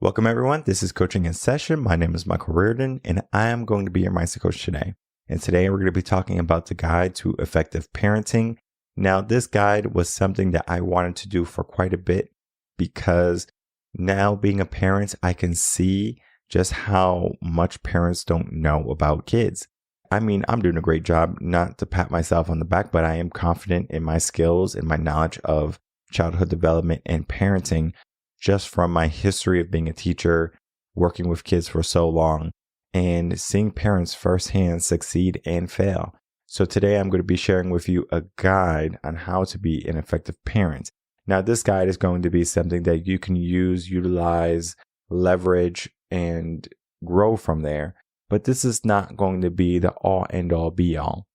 Welcome, everyone. This is Coaching in Session. My name is Michael Reardon, and I am going to be your mindset coach today. And today we're going to be talking about the guide to effective parenting. Now, this guide was something that I wanted to do for quite a bit because now being a parent, I can see just how much parents don't know about kids. I mean, I'm doing a great job, not to pat myself on the back, but I am confident in my skills and my knowledge of childhood development and parenting just from my history of being a teacher, working with kids for so long, and seeing parents firsthand succeed and fail. So today I'm going to be sharing with you a guide on how to be an effective parent. Now, this guide is going to be something that you can use, utilize, leverage, and grow from there. But this is not going to be the all end all be all.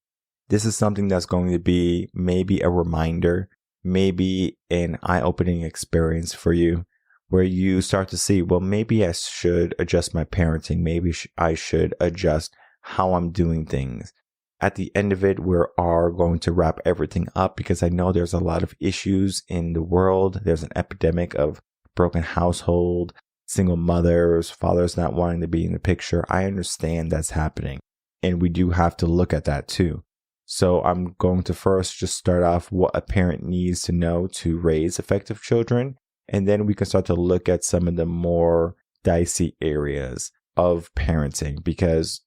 This is something that's going to be maybe a reminder, maybe an eye-opening experience for you, where you start to see, well, maybe I should adjust my parenting. Maybe I should adjust how I'm doing things. At the end of it, we are going to wrap everything up because I know there's a lot of issues in the world. There's an epidemic of broken household, single mothers, fathers not wanting to be in the picture. I understand that's happening, and we do have to look at that too. So I'm going to first just start off what a parent needs to know to raise effective children. And then we can start to look at some of the more dicey areas of parenting, because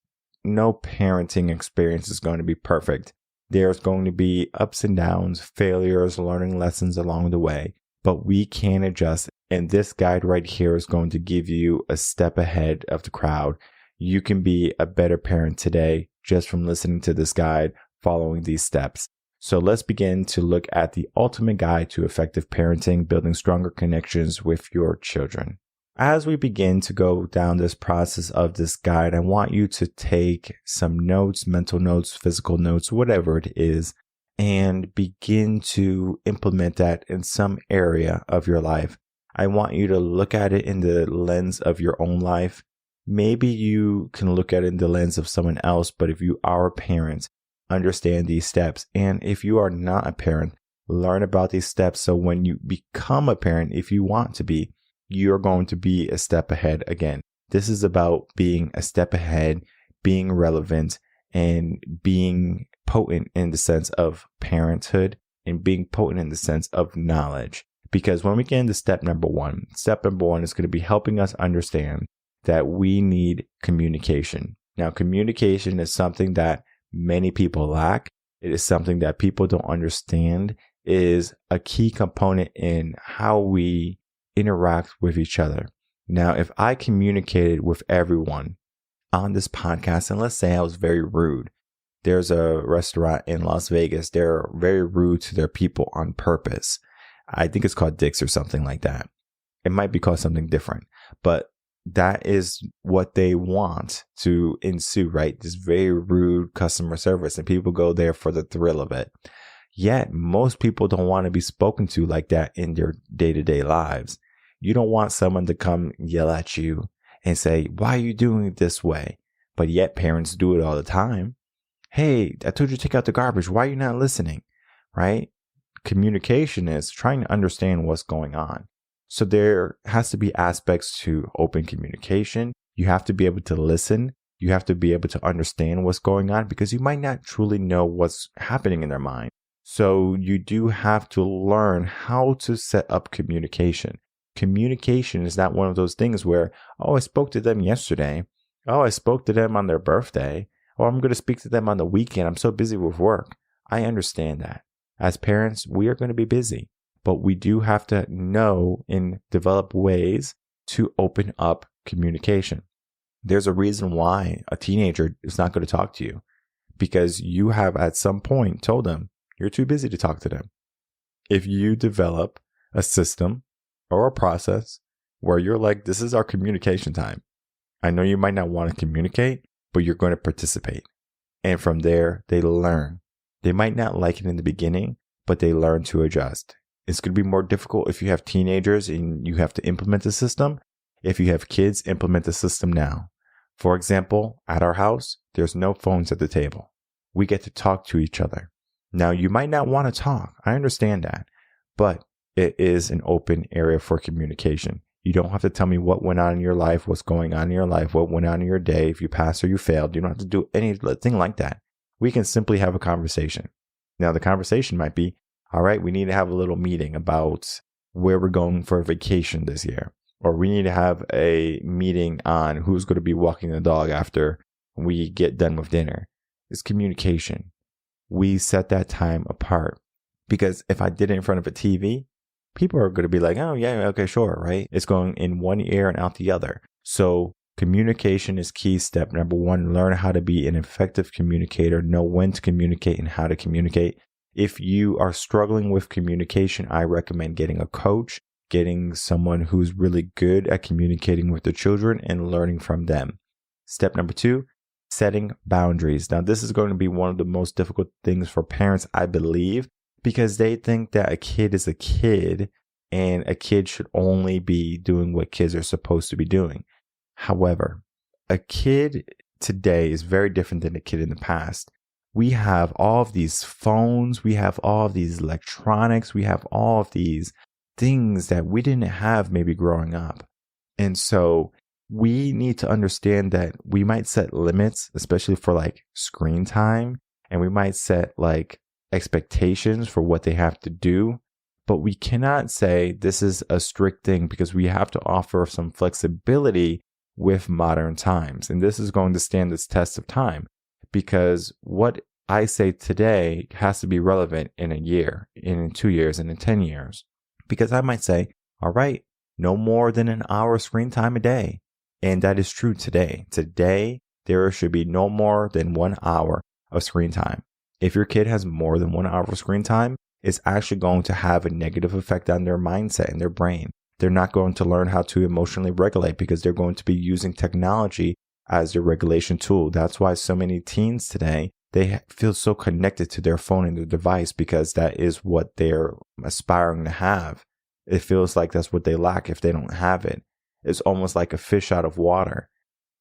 no parenting experience is going to be perfect. There's going to be ups and downs, failures, learning lessons along the way, but we can adjust. And this guide right here is going to give you a step ahead of the crowd. You can be a better parent today just from listening to this guide, following these steps. So let's begin to look at the ultimate guide to effective parenting, building stronger connections with your children. As we begin to go down this process of this guide, I want you to take some notes, mental notes, physical notes, whatever it is, and begin to implement that in some area of your life. I want you to look at it in the lens of your own life. Maybe you can look at it in the lens of someone else, but if you are a parent, understand these steps. And if you are not a parent, learn about these steps. So when you become a parent, if you want to be, you're going to be a step ahead again. This is about being a step ahead, being relevant, and being potent in the sense of parenthood and being potent in the sense of knowledge. Because when we get into step number one is going to be helping us understand that we need communication. Now, communication is something that many people lack. It is something that people don't understand is a key component in how we interact with each other. Now, if I communicated with everyone on this podcast, and let's say I was very rude, there's a restaurant in Las Vegas. They're very rude to their people on purpose. I think it's called Dick's or something like that. It might be called something different, but that is what they want to ensue, right? This very rude customer service, and people go there for the thrill of it. Yet, most people don't want to be spoken to like that in their day-to-day lives. You don't want someone to come yell at you and say, why are you doing it this way? But yet, parents do it all the time. Hey, I told you to take out the garbage. Why are you not listening? Right? Communication is trying to understand what's going on. So there has to be aspects to open communication. You have to be able to listen. You have to be able to understand what's going on because you might not truly know what's happening in their mind. So you do have to learn how to set up communication. Communication is not one of those things where, oh, I spoke to them yesterday. Oh, I spoke to them on their birthday. Oh, I'm going to speak to them on the weekend. I'm so busy with work. I understand that. As parents, we are going to be busy. But we do have to know and develop ways to open up communication. There's a reason why a teenager is not going to talk to you, because you have at some point told them you're too busy to talk to them. If you develop a system or a process where you're like, this is our communication time. I know you might not want to communicate, but you're going to participate. And from there, they learn. They might not like it in the beginning, but they learn to adjust. It's going to be more difficult if you have teenagers and you have to implement the system. If you have kids, implement the system now. For example, at our house, there's no phones at the table. We get to talk to each other. Now, you might not want to talk. I understand that. But it is an open area for communication. You don't have to tell me what went on in your life, what's going on in your life, what went on in your day, if you passed or you failed. You don't have to do anything like that. We can simply have a conversation. Now, the conversation might be, all right, we need to have a little meeting about where we're going for a vacation this year. Or we need to have a meeting on who's going to be walking the dog after we get done with dinner. It's communication. We set that time apart. Because if I did it in front of a TV, people are going to be like, oh, yeah, okay, sure, right? It's going in one ear and out the other. So communication is key. Step number one, learn how to be an effective communicator, know when to communicate and how to communicate. If you are struggling with communication, I recommend getting a coach, getting someone who's really good at communicating with the children and learning from them. Step number two, setting boundaries. Now, this is going to be one of the most difficult things for parents, I believe, because they think that a kid is a kid and a kid should only be doing what kids are supposed to be doing. However, a kid today is very different than a kid in the past. We have all of these phones, we have all of these electronics, we have all of these things that we didn't have maybe growing up. And so we need to understand that we might set limits, especially for like screen time, and we might set like expectations for what they have to do. But we cannot say this is a strict thing because we have to offer some flexibility with modern times. And this is going to stand this test of time because what I say today has to be relevant in a year, in 2 years, and in 10 years. Because I might say, all right, no more than an hour screen time a day. And that is true today. Today, there should be no more than 1 hour of screen time. If your kid has more than 1 hour of screen time, it's actually going to have a negative effect on their mindset and their brain. They're not going to learn how to emotionally regulate because they're going to be using technology as their regulation tool. That's why so many teens today, they feel so connected to their phone and their device because that is what they're aspiring to have. It feels like that's what they lack if they don't have it. It's almost like a fish out of water.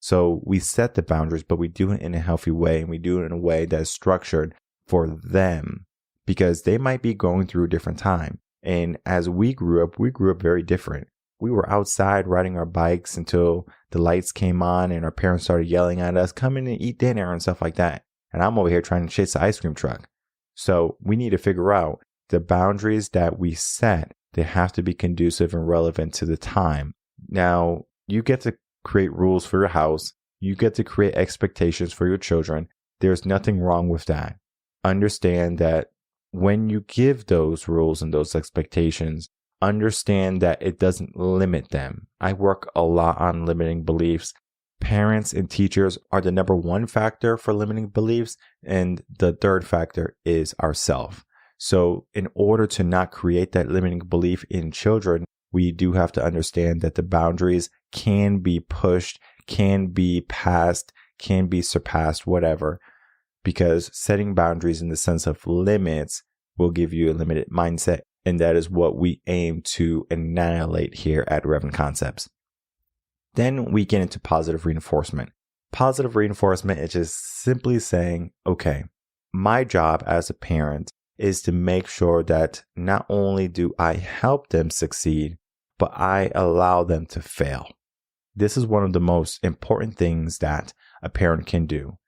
So we set the boundaries, but we do it in a healthy way, and we do it in a way that is structured for them because they might be going through a different time. And as we grew up very different. We were outside riding our bikes until the lights came on and our parents started yelling at us, come in and eat dinner and stuff like that. And I'm over here trying to chase the ice cream truck. So we need to figure out the boundaries that we set. They have to be conducive and relevant to the time. Now, you get to create rules for your house. You get to create expectations for your children. There's nothing wrong with that. Understand that when you give those rules and those expectations, understand that it doesn't limit them. I work a lot on limiting beliefs. Parents and teachers are the number one factor for limiting beliefs, and the third factor is ourself. So in order to not create that limiting belief in children, we do have to understand that the boundaries can be pushed, can be passed, can be surpassed, whatever, because setting boundaries in the sense of limits will give you a limited mindset. And that is what we aim to annihilate here at Reven Concepts. Then we get into positive reinforcement. Positive reinforcement is just simply saying, okay, my job as a parent is to make sure that not only do I help them succeed, but I allow them to fail. This is one of the most important things that a parent can do.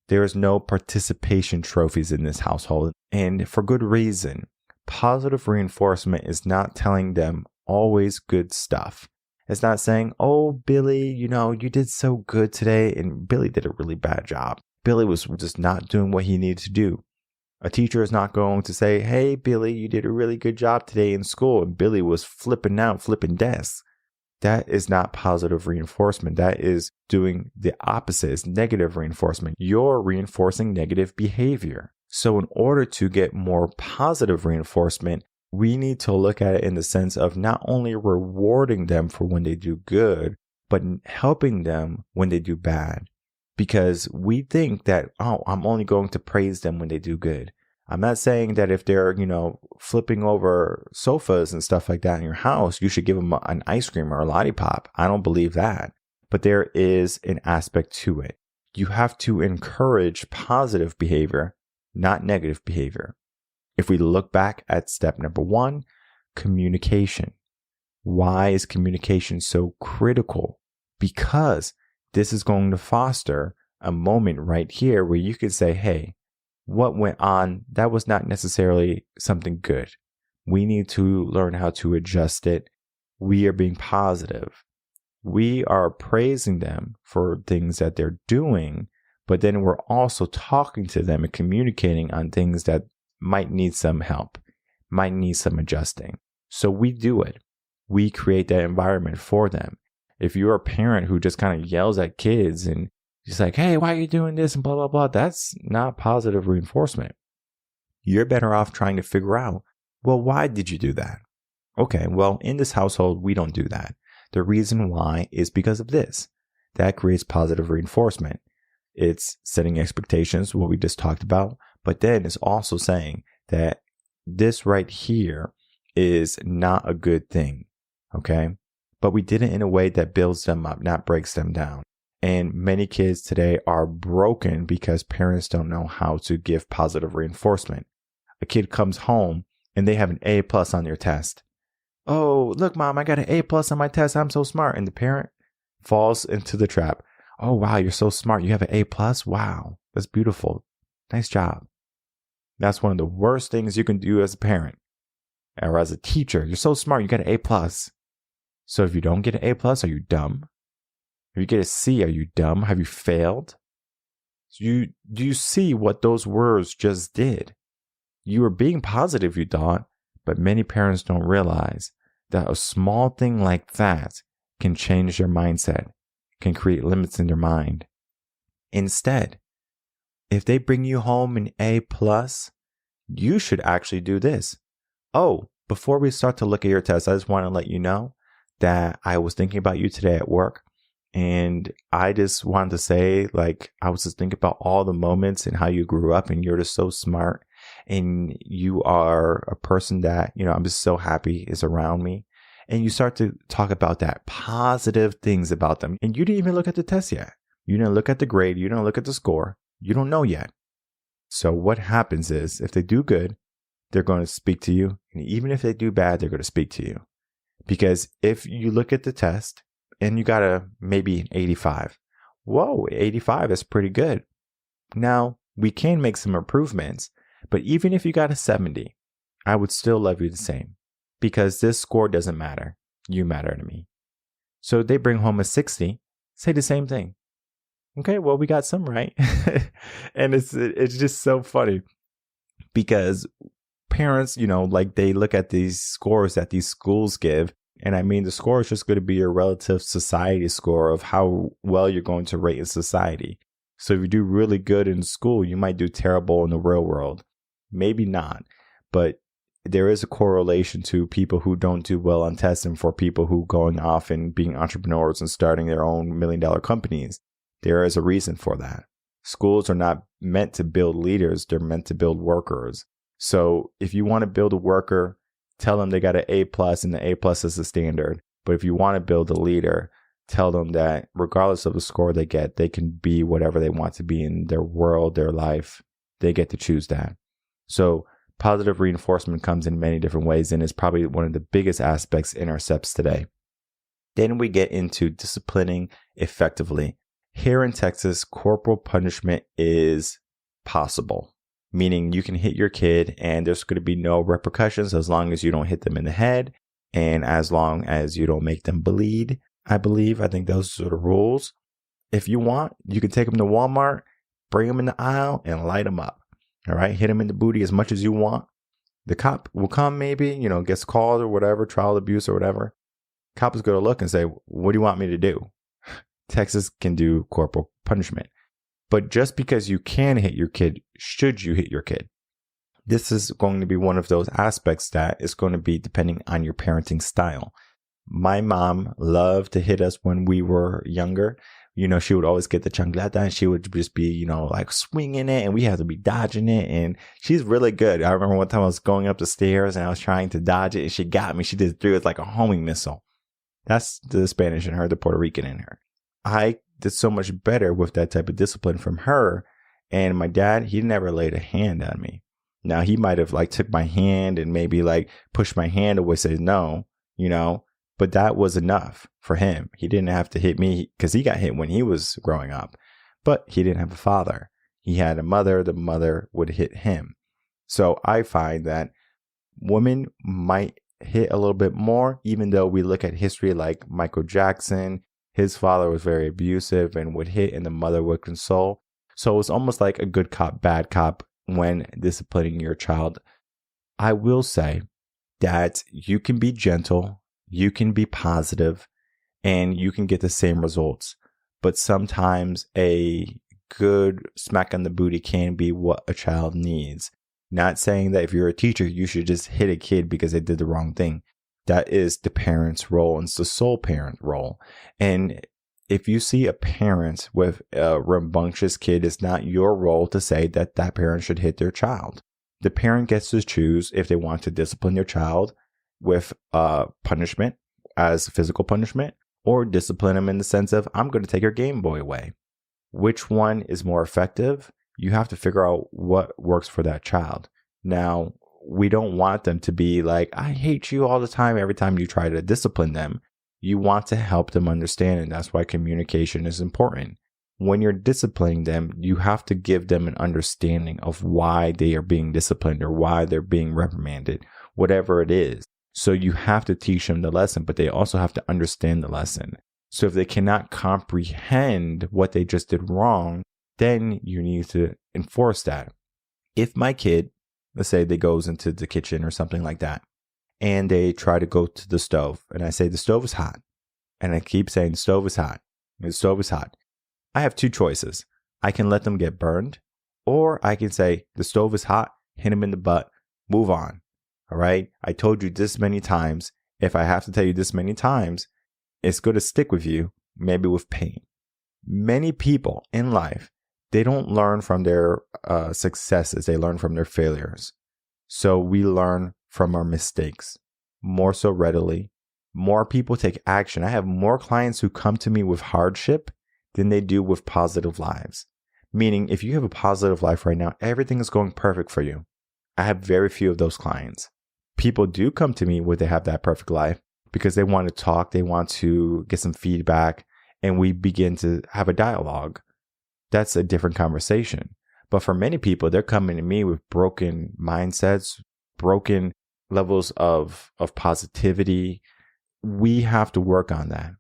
There is no participation trophies in this household, and for good reason. Positive reinforcement is not telling them always good stuff. It's not saying, oh, Billy, you did so good today, and Billy did a really bad job. Billy was just not doing what he needed to do. A teacher is not going to say, hey, Billy, you did a really good job today in school, and Billy was flipping desks. That is not positive reinforcement. That is doing the opposite. It's negative reinforcement. You're reinforcing negative behavior. So in order to get more positive reinforcement, we need to look at it in the sense of not only rewarding them for when they do good, but helping them when they do bad. Because we think that, oh, I'm only going to praise them when they do good. I'm not saying that if they're, flipping over sofas and stuff like that in your house, you should give them an ice cream or a lollipop. I don't believe that. But there is an aspect to it. You have to encourage positive behavior, not negative behavior. If we look back at step number one, communication. Why is communication so critical? Because this is going to foster a moment right here where you can say, hey, what went on, that was not necessarily something good. We need to learn how to adjust it. We are being positive. We are praising them for things that they're doing, but then we're also talking to them and communicating on things that might need some help, might need some adjusting. So we do it. We create that environment for them. If you're a parent who just kind of yells at kids and just like, hey, why are you doing this and blah, blah, blah, that's not positive reinforcement. You're better off trying to figure out, well, why did you do that? Okay, well, in this household, we don't do that. The reason why is because of this. That creates positive reinforcement. It's setting expectations, what we just talked about, but then it's also saying that this right here is not a good thing, okay? But we did it in a way that builds them up, not breaks them down. And many kids today are broken because parents don't know how to give positive reinforcement. A kid comes home and they have an A+ on their test. Oh, look, Mom, I got an A+ on my test. I'm so smart. And the parent falls into the trap. Oh, wow, you're so smart. You have an A+? Wow, that's beautiful. Nice job. That's one of the worst things you can do as a parent or as a teacher. You're so smart. You got an A+. So if you don't get an A+, are you dumb? If you get a C, are you dumb? Have you failed? Do you see what those words just did? You were being positive, you thought, but many parents don't realize that a small thing like that can change their mindset, can create limits in their mind. Instead, if they bring you home an A+, you should actually do this. Oh, before we start to look at your test, I just want to let you know that I was thinking about you today at work. And I just wanted to say, like, I was just thinking about all the moments and how you grew up and you're just so smart. And you are a person that, I'm just so happy is around me. And you start to talk about that positive things about them. And you didn't even look at the test yet. You didn't look at the grade. You didn't look at the score. You don't know yet. So what happens is if they do good, they're going to speak to you. And even if they do bad, they're going to speak to you. Because if you look at the test and you got maybe an 85, whoa, 85 is pretty good. Now, we can make some improvements, but even if you got a 70, I would still love you the same because this score doesn't matter. You matter to me. So they bring home a 60, say the same thing. Okay, well, we got some right. And it's just so funny because parents, like they look at these scores that these schools give. And I mean, the score is just going to be your relative society score of how well you're going to rate in society. So if you do really good in school, you might do terrible in the real world. Maybe not. But there is a correlation to people who don't do well on tests and for people who going off and being entrepreneurs and starting their own $1 million companies. There is a reason for that. Schools are not meant to build leaders. They're meant to build workers. So if you want to build a worker, tell them they got an A+ and the A+ is the standard. But if you want to build a leader, tell them that regardless of the score they get, they can be whatever they want to be in their world, their life. They get to choose that. So positive reinforcement comes in many different ways and is probably one of the biggest aspects in our SEPs today. Then we get into disciplining effectively. Here in Texas, corporal punishment is possible. Meaning you can hit your kid and there's going to be no repercussions as long as you don't hit them in the head and as long as you don't make them bleed. I think those are the rules. If you want, you can take them to Walmart, bring them in the aisle and light them up. All right. Hit them in the booty as much as you want. The cop will come maybe, gets called or whatever, child abuse or whatever. Cop is going to look and say, what do you want me to do? Texas can do corporal punishment. But just because you can hit your kid, should you hit your kid? This is going to be one of those aspects that is going to be depending on your parenting style. My mom loved to hit us when we were younger. She would always get the chancleta and she would just be, like swinging it and we had to be dodging it. And she's really good. I remember one time I was going up the stairs and I was trying to dodge it and she got me. She just threw it like a homing missile. That's the Spanish in her, the Puerto Rican in her. I did so much better with that type of discipline from her. And my dad, he never laid a hand on me. Now, he might have took my hand and maybe pushed my hand away, said no, But that was enough for him. He didn't have to hit me because he got hit when he was growing up, but he didn't have a father. He had a mother. The mother would hit him. So I find that women might hit a little bit more, even though we look at history like Michael Jackson. His father was very abusive and would hit, and the mother would console. So it's almost like a good cop, bad cop when disciplining your child. I will say that you can be gentle, you can be positive, and you can get the same results. But sometimes a good smack on the booty can be what a child needs. Not saying that if you're a teacher, you should just hit a kid because they did the wrong thing. That is the parent's role, and it's the sole parent role. And if you see a parent with a rambunctious kid, it's not your role to say that that parent should hit their child. The parent gets to choose if they want to discipline their child with punishment as physical punishment, or discipline them in the sense of, I'm going to take your Game Boy away. Which one is more effective? You have to figure out what works for that child. Now, we don't want them to be like, I hate you all the time every time you try to discipline them. You want to help them understand, and that's why communication is important. When you're disciplining them, you have to give them an understanding of why they are being disciplined or why they're being reprimanded, whatever it is. So you have to teach them the lesson, but they also have to understand the lesson. So if they cannot comprehend what they just did wrong, then you need to enforce that. If my kid, let's say they goes into the kitchen or something like that, and they try to go to the stove, and I say the stove is hot, and I keep saying the stove is hot, the stove is hot. I have two choices. I can let them get burned, or I can say the stove is hot, hit them in the butt, move on. All right. I told you this many times. If I have to tell you this many times, it's going to stick with you, maybe with pain. Many people in life, they don't learn from their successes. They learn from their failures. So we learn from our mistakes more so readily. More people take action. I have more clients who come to me with hardship than they do with positive lives. Meaning, if you have a positive life right now, everything is going perfect for you. I have very few of those clients. People do come to me when they have that perfect life because they want to talk, they want to get some feedback, and we begin to have a dialogue. That's a different conversation. But for many people, they're coming to me with broken mindsets, broken levels of positivity. We have to work on that.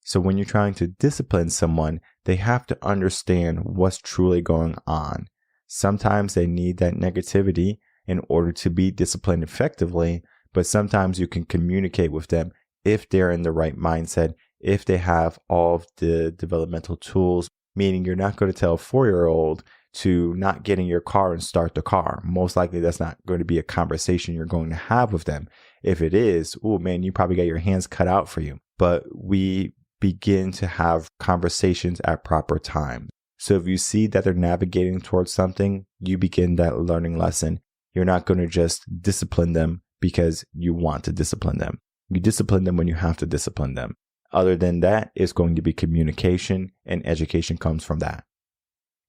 So when you're trying to discipline someone, they have to understand what's truly going on. Sometimes they need that negativity in order to be disciplined effectively, but sometimes you can communicate with them if they're in the right mindset, if they have all of the developmental tools, meaning you're not going to tell a 4-year-old to not get in your car and start the car. Most likely that's not going to be a conversation you're going to have with them. If it is, oh man, you probably got your hands cut out for you. But we begin to have conversations at proper times. So if you see that they're navigating towards something, you begin that learning lesson. You're not going to just discipline them because you want to discipline them. You discipline them when you have to discipline them. Other than that, it's going to be communication, and education comes from that.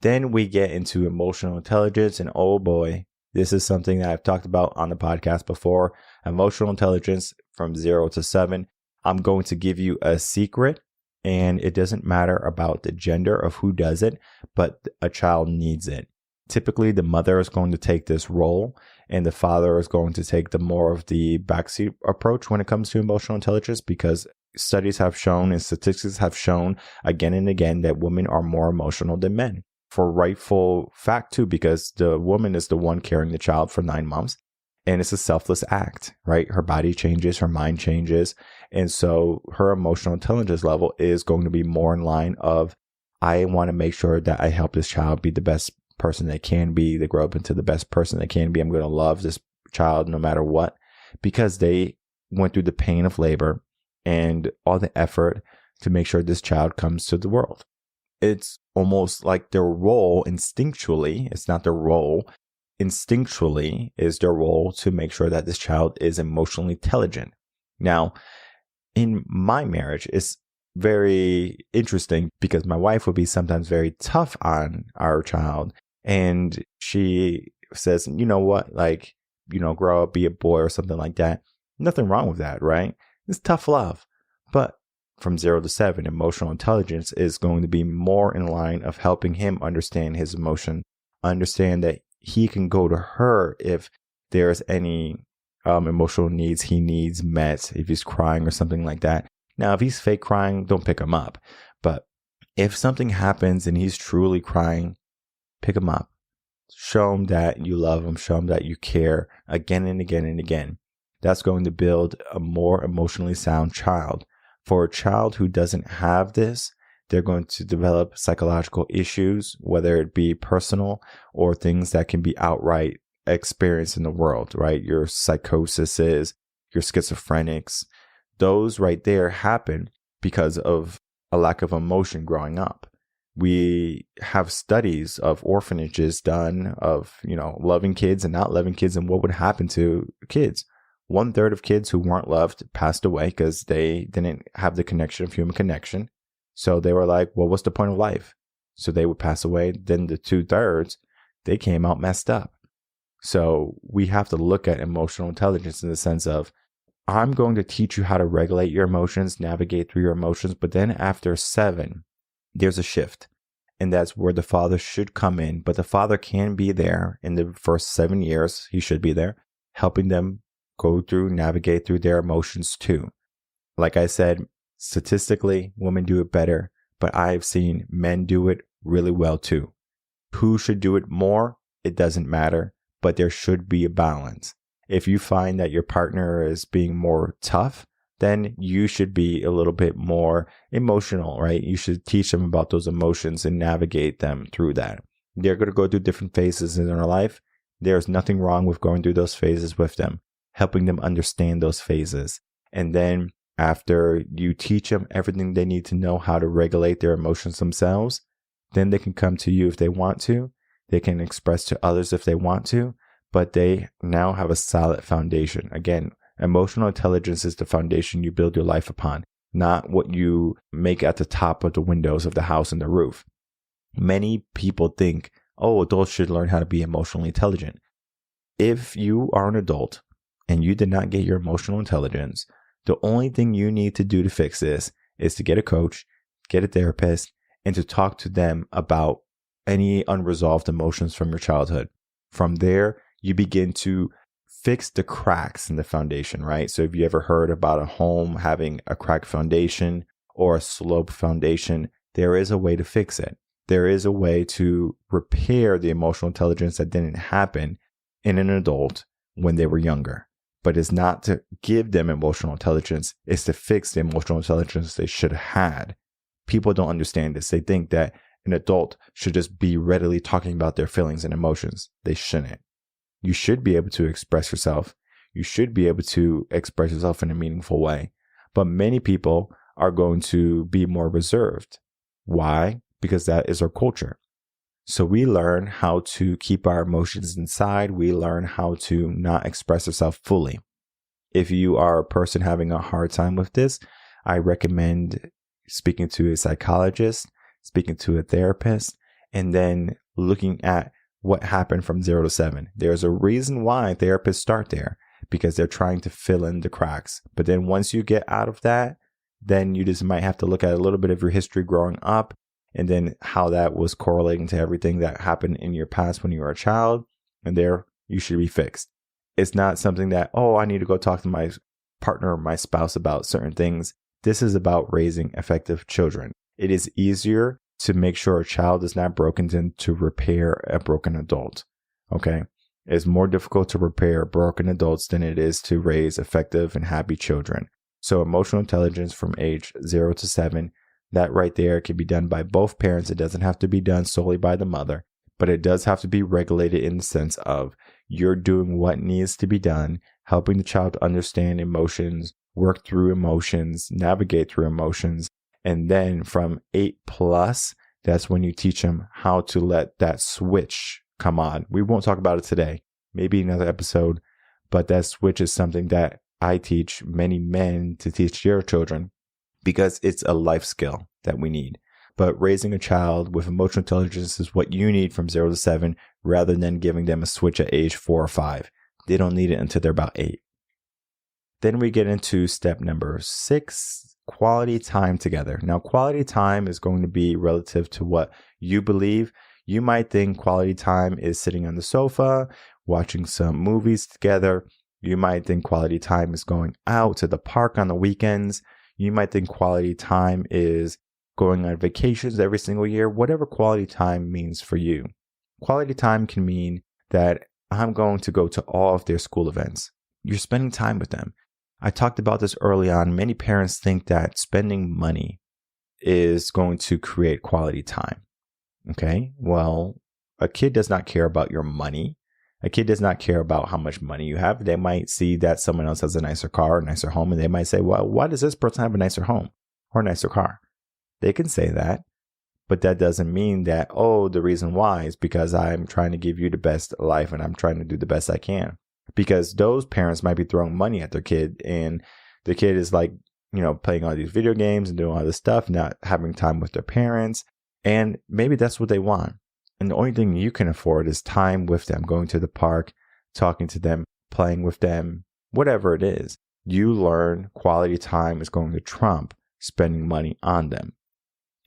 Then we get into emotional intelligence, and oh boy, this is something that I've talked about on the podcast before. Emotional intelligence from 0 to 7. I'm going to give you a secret, and it doesn't matter about the gender of who does it, but a child needs it. Typically, the mother is going to take this role, and the father is going to take the more of the backseat approach when it comes to emotional intelligence, because studies have shown and statistics have shown again and again that women are more emotional than men. For rightful fact too, because the woman is the one carrying the child for 9 months, and it's a selfless act, right? Her body changes, her mind changes, and so her emotional intelligence level is going to be more in line of, I want to make sure that I help this child be the best person they can be. They grow up into the best person they can be. I'm going to love this child no matter what, because they went through the pain of labor and all the effort to make sure this child comes to the world. It's almost like their role instinctually, it's not their role, instinctually is their role to make sure that this child is emotionally intelligent. Now, in my marriage, it's very interesting because my wife would be sometimes very tough on our child. And she says, you know what, like, you know, grow up, be a boy or something like that. Nothing wrong with that, right? It's tough love. But from 0 to 7, emotional intelligence is going to be more in line of helping him understand his emotion, understand that he can go to her if there's any emotional needs he needs met, if he's crying or something like that. Now, if he's fake crying, don't pick him up. But if something happens and he's truly crying, pick him up. Show him that you love him. Show him that you care again and again and again. That's going to build a more emotionally sound child. For a child who doesn't have this, they're going to develop psychological issues, whether it be personal or things that can be outright experienced in the world, right? Your psychoses, your schizophrenics, those right there happen because of a lack of emotion growing up. We have studies of orphanages done of, loving kids and not loving kids and what would happen to kids. 1/3 of kids who weren't loved passed away because they didn't have the connection of human connection. So they were like, well, what's the point of life? So they would pass away. Then the 2/3, they came out messed up. So we have to look at emotional intelligence in the sense of, I'm going to teach you how to regulate your emotions, navigate through your emotions. But then after 7, there's a shift. And that's where the father should come in. But the father can be there in the first 7 years. He should be there, helping them go through, navigate through their emotions too. Like I said, statistically, women do it better, but I've seen men do it really well too. Who should do it more? It doesn't matter, but there should be a balance. If you find that your partner is being more tough, then you should be a little bit more emotional, right? You should teach them about those emotions and navigate them through that. They're going to go through different phases in their life. There's nothing wrong with going through those phases with them, helping them understand those phases. And then after you teach them everything they need to know how to regulate their emotions themselves, then they can come to you if they want to. They can express to others if they want to, but they now have a solid foundation. Again, emotional intelligence is the foundation you build your life upon, not what you make at the top of the windows of the house and the roof. Many people think, adults should learn how to be emotionally intelligent. If you are an adult and you did not get your emotional intelligence, the only thing you need to do to fix this is to get a coach, get a therapist, and to talk to them about any unresolved emotions from your childhood. From there, you begin to fix the cracks in the foundation, right? So if you ever heard about a home having a cracked foundation or a sloped foundation, there is a way to fix it. There is a way to repair the emotional intelligence that didn't happen in an adult when they were younger. But it's not to give them emotional intelligence, it's to fix the emotional intelligence they should have had. People don't understand this. They think that an adult should just be readily talking about their feelings and emotions. They shouldn't. You should be able to express yourself. You should be able to express yourself in a meaningful way. But many people are going to be more reserved. Why? Because that is our culture. So we learn how to keep our emotions inside. We learn how to not express ourselves fully. If you are a person having a hard time with this, I recommend speaking to a psychologist, speaking to a therapist, and then looking at what happened from 0 to 7. There's a reason why therapists start there, because they're trying to fill in the cracks. But then once you get out of that, then you just might have to look at a little bit of your history growing up, and then how that was correlating to everything that happened in your past when you were a child. And there you should be fixed. It's not something that, I need to go talk to my partner or my spouse about certain things. This is about raising effective children. It is easier to make sure a child is not broken than to repair a broken adult. Okay? It's more difficult to repair broken adults than it is to raise effective and happy children. So emotional intelligence from age 0 to 7, that right there can be done by both parents. It doesn't have to be done solely by the mother, but it does have to be regulated in the sense of you're doing what needs to be done, helping the child understand emotions, work through emotions, navigate through emotions. And then from 8+, that's when you teach them how to let that switch come on. We won't talk about it today, maybe another episode, but that switch is something that I teach many men to teach their children because it's a life skill that we need. But raising a child with emotional intelligence is what you need from 0 to 7 rather than giving them a switch at age 4 or 5. They don't need it until they're about 8. Then we get into step number 6, quality time together. Now, quality time is going to be relative to what you believe. You might think quality time is sitting on the sofa, watching some movies together. You might think quality time is going out to the park on the weekends. You might think quality time is going on vacations every single year, whatever quality time means for you. Quality time can mean that I'm going to go to all of their school events. You're spending time with them. I talked about this early on. Many parents think that spending money is going to create quality time. Okay, well, a kid does not care about your money. A kid does not care about how much money you have. They might see that someone else has a nicer car, a nicer home, and they might say, well, why does this person have a nicer home or a nicer car? They can say that, but that doesn't mean that, oh, the reason why is because I'm trying to give you the best life and I'm trying to do the best I can. Because those parents might be throwing money at their kid, and the kid is like, playing all these video games and doing all this stuff, not having time with their parents. And maybe that's what they want. And the only thing you can afford is time with them, going to the park, talking to them, playing with them, whatever it is. You learn quality time is going to trump spending money on them.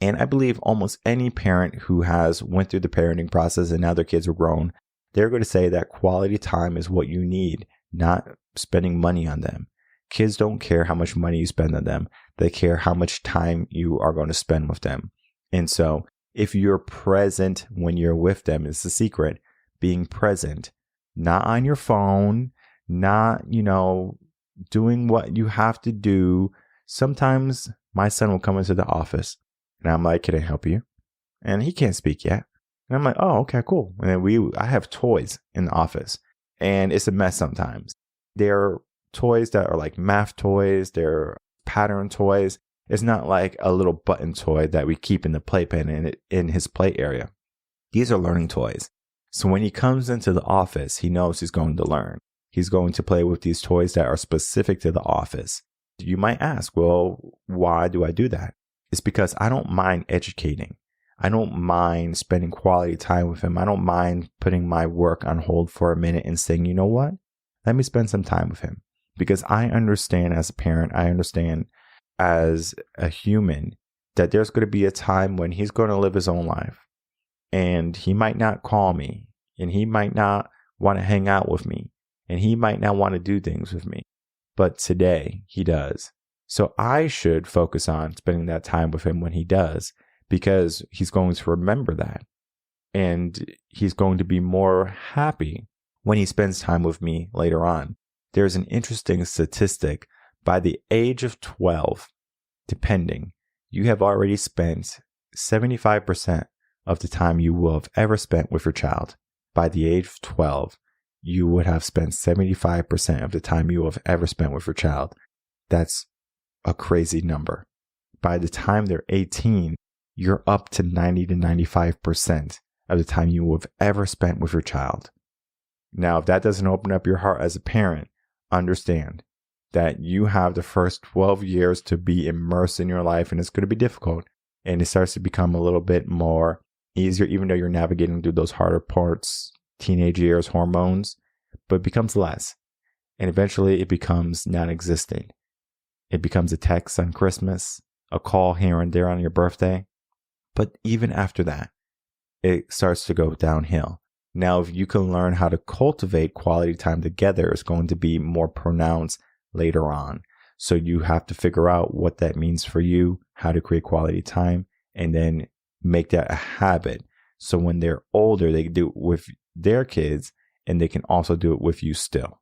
And I believe almost any parent who has went through the parenting process and now their kids are grown, they're going to say that quality time is what you need, not spending money on them. Kids don't care how much money you spend on them. They care how much time you are going to spend with them. And so if you're present when you're with them, it's the secret, being present, not on your phone, not, doing what you have to do. Sometimes my son will come into the office and I'm like, can I help you? And he can't speak yet. And I'm like, oh, okay, cool. And then I have toys in the office and it's a mess sometimes. They're toys that are like math toys. They're pattern toys. It's not like a little button toy that we keep in the playpen in his play area. These are learning toys. So when he comes into the office, he knows he's going to learn. He's going to play with these toys that are specific to the office. You might ask, well, why do I do that? It's because I don't mind educating. I don't mind spending quality time with him. I don't mind putting my work on hold for a minute and saying, you know what? Let me spend some time with him. Because I understand as a parent, I understand as a human that there's going to be a time when he's going to live his own life. And he might not call me. And he might not want to hang out with me. And he might not want to do things with me. But today he does. So I should focus on spending that time with him when he does, because he's going to remember that. And he's going to be more happy when he spends time with me later on. There's an interesting statistic. By the age of 12, depending, you have already spent 75% of the time you will have ever spent with your child. By the age of 12, you would have spent 75% of the time you have ever spent with your child. That's a crazy number. By the time they're 18, you're up to 90 to 95% of the time you will have ever spent with your child. Now, if that doesn't open up your heart as a parent, understand that you have the first 12 years to be immersed in your life, and it's going to be difficult. And it starts to become a little bit more easier, even though you're navigating through those harder parts, teenage years, hormones, but it becomes less. And eventually it becomes non-existent. It becomes a text on Christmas, a call here and there on your birthday. But even after that, it starts to go downhill. Now, if you can learn how to cultivate quality time together, it's going to be more pronounced later on. So you have to figure out what that means for you, how to create quality time, and then make that a habit. So when they're older, they can do it with their kids and they can also do it with you still.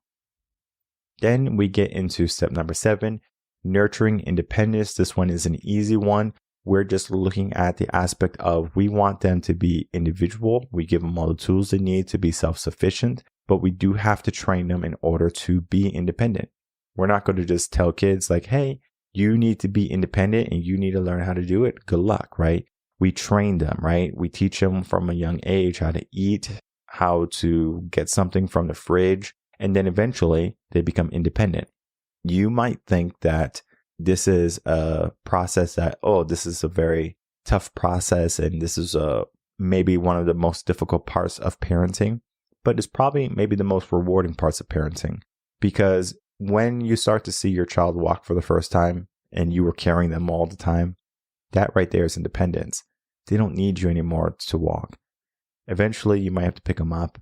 Then we get into step number 7, nurturing independence. This one is an easy one. We're just looking at the aspect of we want them to be individual. We give them all the tools they need to be self-sufficient, but we do have to train them in order to be independent. We're not going to just tell kids like, hey, you need to be independent and you need to learn how to do it. Good luck, right? We train them, right? We teach them from a young age how to eat, how to get something from the fridge, and then eventually they become independent. You might think that this is a process that, this is a very tough process and this is maybe one of the most difficult parts of parenting, but it's probably maybe the most rewarding parts of parenting, because when you start to see your child walk for the first time and you were carrying them all the time, that right there is independence. They don't need you anymore to walk. Eventually, you might have to pick them up,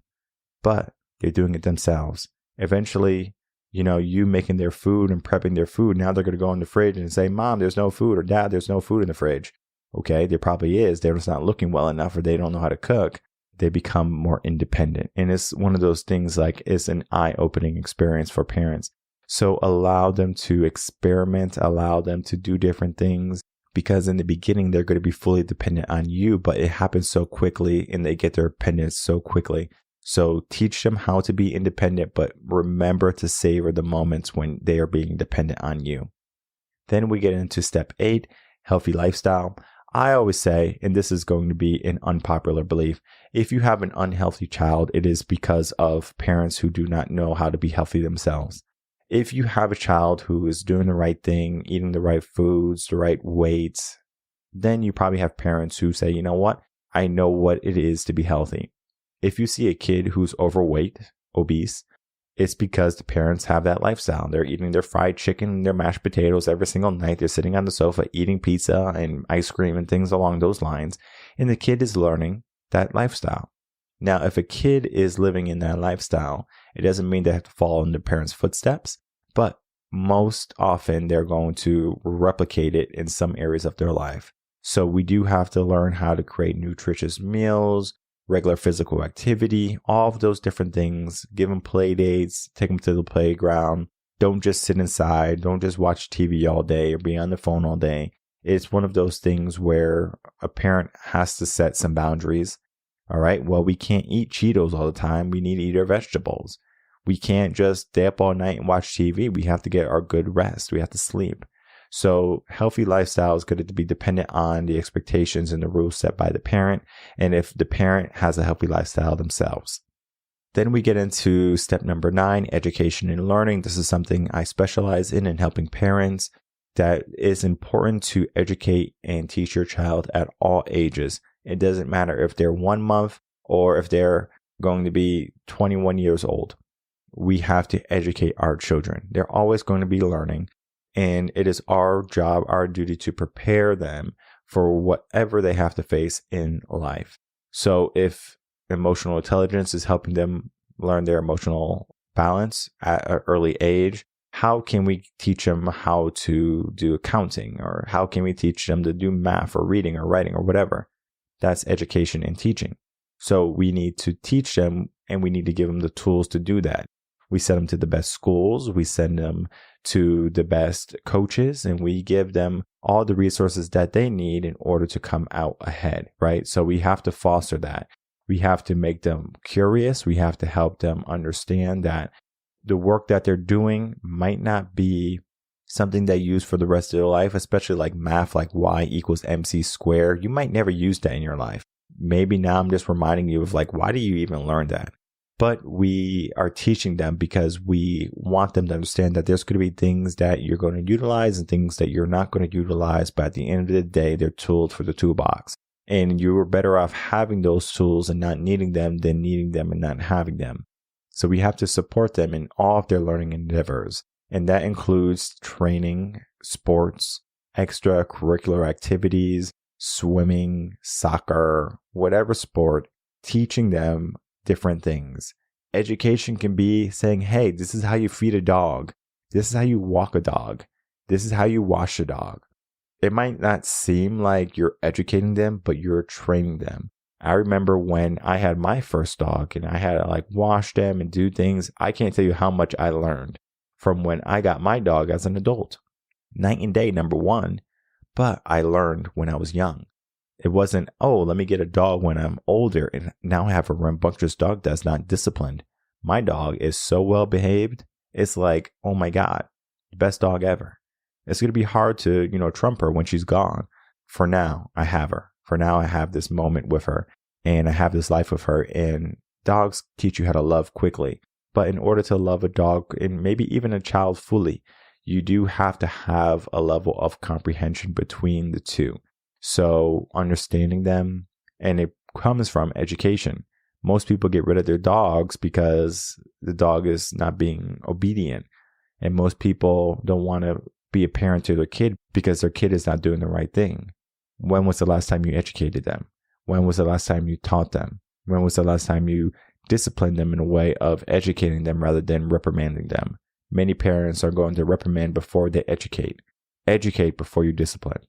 but they're doing it themselves. Eventually, you making their food and prepping their food. Now they're going to go in the fridge and say, Mom, there's no food, or Dad, there's no food in the fridge. Okay, there probably is. They're just not looking well enough, or they don't know how to cook. They become more independent. And it's one of those things, like, it's an eye-opening experience for parents. So allow them to experiment, allow them to do different things, because in the beginning, they're going to be fully dependent on you, but it happens so quickly and they get their independence so quickly. So teach them how to be independent, but remember to savor the moments when they are being dependent on you. Then we get into step 8, healthy lifestyle. I always say, and this is going to be an unpopular belief, if you have an unhealthy child, it is because of parents who do not know how to be healthy themselves. If you have a child who is doing the right thing, eating the right foods, the right weights, then you probably have parents who say, you know what? I know what it is to be healthy. If you see a kid who's overweight, obese, it's because the parents have that lifestyle. They're eating their fried chicken and their mashed potatoes every single night. They're sitting on the sofa eating pizza and ice cream and things along those lines. And the kid is learning that lifestyle. Now, if a kid is living in that lifestyle, it doesn't mean they have to follow in their parents' footsteps, but most often they're going to replicate it in some areas of their life. So we do have to learn how to create nutritious meals, regular physical activity, all of those different things. Give them play dates, take them to the playground. Don't just sit inside. Don't just watch TV all day or be on the phone all day. It's one of those things where a parent has to set some boundaries. All right, well, we can't eat Cheetos all the time. We need to eat our vegetables. We can't just stay up all night and watch TV. We have to get our good rest. We have to sleep. So healthy lifestyle is going to be dependent on the expectations and the rules set by the parent, and if the parent has a healthy lifestyle themselves. Then we get into step number 9, education and learning. This is something I specialize in helping parents. That is important to educate and teach your child at all ages. It doesn't matter if they're 1 month or if they're going to be 21 years old. We have to educate our children. They're always going to be learning. And it is our job, our duty to prepare them for whatever they have to face in life. So if emotional intelligence is helping them learn their emotional balance at an early age, how can we teach them how to do accounting? Or how can we teach them to do math or reading or writing or whatever? That's education and teaching. So we need to teach them, and we need to give them the tools to do that. We send them to the best schools, we send them to the best coaches, and we give them all the resources that they need in order to come out ahead, right? So we have to foster that. We have to make them curious. We have to help them understand that the work that they're doing might not be something they use for the rest of their life, especially like math, like y equals mc squared. You might never use that in your life. Maybe now I'm just reminding you of like, why do you even learn that? But we are teaching them because we want them to understand that there's going to be things that you're going to utilize and things that you're not going to utilize. But at the end of the day, they're tools for the toolbox. And you are better off having those tools and not needing them than needing them and not having them. So we have to support them in all of their learning endeavors. And that includes training, sports, extracurricular activities, swimming, soccer, whatever sport, teaching them different things. Education can be saying, hey, this is how you feed a dog. This is how you walk a dog. This is how you wash a dog. It might not seem like you're educating them, but you're training them. I remember when I had my first dog and I had to like wash them and do things. I can't tell you how much I learned from when I got my dog as an adult. Night and day, number one. But I learned when I was young. It wasn't, oh, let me get a dog when I'm older and now I have a rambunctious dog that's not disciplined. My dog is so well behaved. It's like, oh my God, best dog ever. It's going to be hard to, trump her when she's gone. For now, I have her. For now, I have this moment with her and I have this life with her. And dogs teach you how to love quickly. But in order to love a dog and maybe even a child fully, you do have to have a level of comprehension between the two. So understanding them, and it comes from education. Most people get rid of their dogs because the dog is not being obedient. And most people don't want to be a parent to their kid because their kid is not doing the right thing. When was the last time you educated them? When was the last time you taught them? When was the last time you disciplined them in a way of educating them rather than reprimanding them? Many parents are going to reprimand before they educate. Educate before you discipline.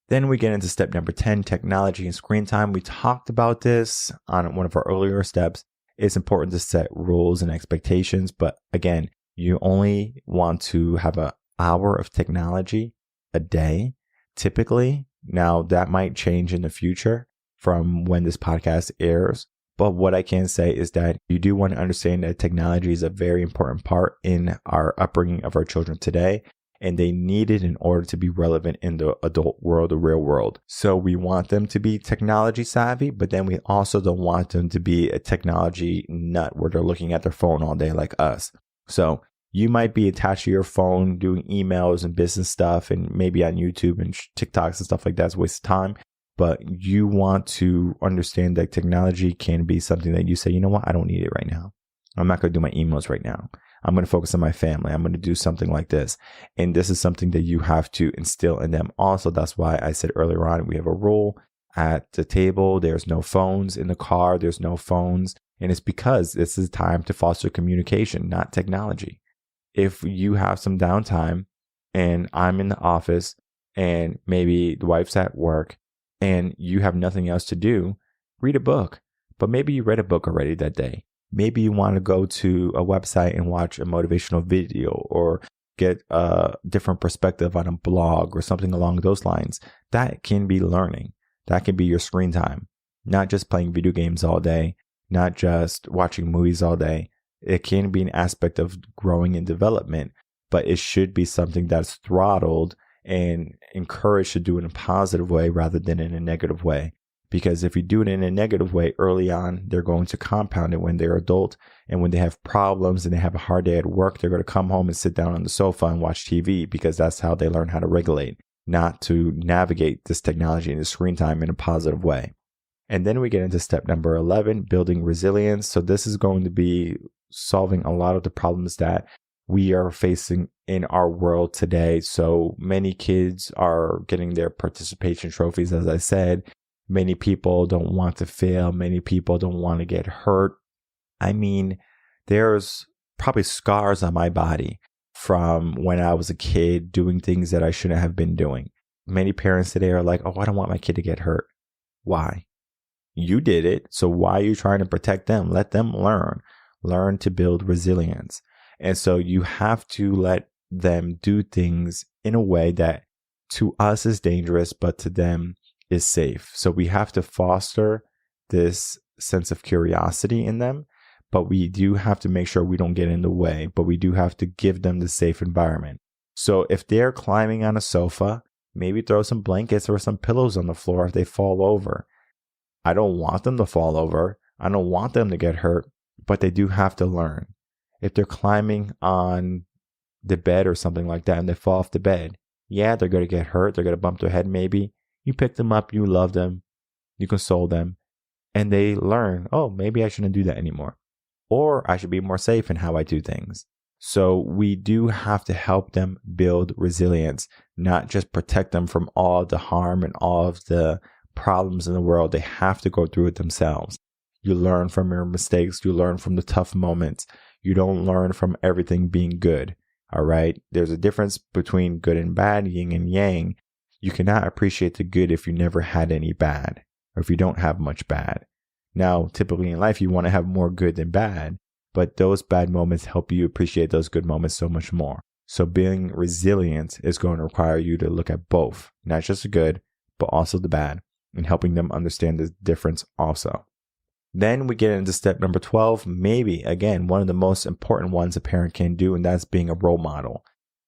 Then we get into step number 10, technology and screen time. We talked about this on one of our earlier steps. It's important to set rules and expectations, but again, you only want to have an hour of technology a day, typically. Now, that might change in the future from when this podcast airs. But what I can say is that you do want to understand that technology is a very important part in our upbringing of our children today. And they need it in order to be relevant in the adult world, the real world. So we want them to be technology savvy, but then we also don't want them to be a technology nut where they're looking at their phone all day like us. So you might be attached to your phone doing emails and business stuff and maybe on YouTube and TikToks and stuff like that. It's a waste of time. But you want to understand that technology can be something that you say, you know what, I don't need it right now. I'm not going to do my emails right now. I'm going to focus on my family. I'm going to do something like this. And this is something that you have to instill in them. Also, that's why I said earlier on, we have a rule at the table. There's no phones in the car. There's no phones. And it's because this is time to foster communication, not technology. If you have some downtime and I'm in the office and maybe the wife's at work and you have nothing else to do, read a book. But maybe you read a book already that day. Maybe you want to go to a website and watch a motivational video or get a different perspective on a blog or something along those lines. That can be learning. That can be your screen time. Not just playing video games all day, not just watching movies all day. It can be an aspect of growing and development, but it should be something that's throttled and encouraged to do it in a positive way rather than in a negative way. Because if you do it in a negative way early on, they're going to compound it when they're adult. And when they have problems and they have a hard day at work, they're going to come home and sit down on the sofa and watch TV because that's how they learn how to regulate, not to navigate this technology and the screen time in a positive way. And then we get into step number 11, building resilience. So this is going to be solving a lot of the problems that we are facing in our world today. So many kids are getting their participation trophies, as I said. Many people don't want to fail. Many people don't want to get hurt. I mean, there's probably scars on my body from when I was a kid doing things that I shouldn't have been doing. Many parents today are like, oh, I don't want my kid to get hurt. Why? You did it. So why are you trying to protect them? Let them learn to build resilience. And so you have to let them do things in a way that to us is dangerous, but to them is safe. So we have to foster this sense of curiosity in them, but we do have to make sure we don't get in the way, but we do have to give them the safe environment. So if they're climbing on a sofa, maybe throw some blankets or some pillows on the floor if they fall over. I don't want them to fall over. I don't want them to get hurt, but they do have to learn. If they're climbing on the bed or something like that and they fall off the bed, yeah, they're going to get hurt. They're going to bump their head maybe. You pick them up, you love them, you console them, and they learn, oh, maybe I shouldn't do that anymore. Or I should be more safe in how I do things. So we do have to help them build resilience, not just protect them from all the harm and all of the problems in the world. They have to go through it themselves. You learn from your mistakes. You learn from the tough moments. You don't learn from everything being good. All right. There's a difference between good and bad, yin and yang. You cannot appreciate the good if you never had any bad or if you don't have much bad. Now, typically in life, you want to have more good than bad, but those bad moments help you appreciate those good moments so much more. So being resilient is going to require you to look at both, not just the good, but also the bad, and helping them understand the difference also. Then we get into step number 12, maybe, again, one of the most important ones a parent can do, and that's being a role model.